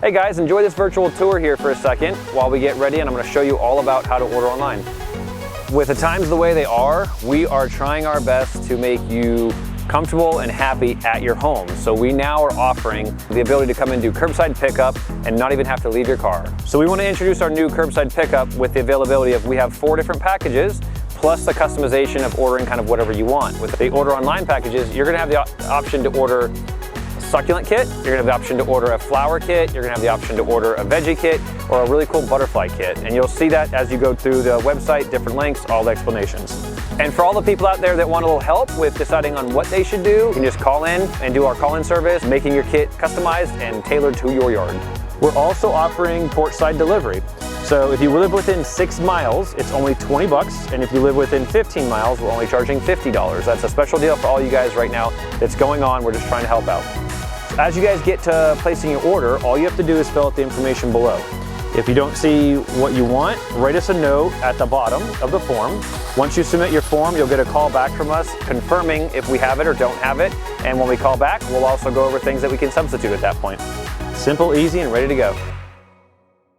Hey guys, enjoy this virtual tour here for a second while we get ready, and I'm going to show you all about how to order online. With the times the way they are, we are trying our best to make you comfortable and happy at your home. So we now are offering the ability to come and do curbside pickup and not even have to leave your car. So we want to introduce our new curbside pickup with the availability of, we have 4 different packages, plus the customization of ordering kind of whatever you want. With the order online packages, you're going to have the option to order succulent kit, you're gonna have the option to order a flower kit, you're gonna have the option to order a veggie kit, or a really cool butterfly kit. And you'll see that as you go through the website, different links, all the explanations. And for all the people out there that want a little help with deciding on what they should do, you can just call in and do our call-in service, making your kit customized and tailored to your yard. We're also offering porch-side delivery. So if you live within 6 miles, it's only 20 bucks. And if you live within 15 miles, we're only charging $50. That's a special deal for all you guys right now that's going on. We're just trying to help out. As you guys get to placing your order, all you have to do is fill out the information below. If you don't see what you want, write us a note at the bottom of the form. Once you submit your form, you'll get a call back from us confirming if we have it or don't have it. And when we call back, we'll also go over things that we can substitute at that point. Simple, easy, and ready to go.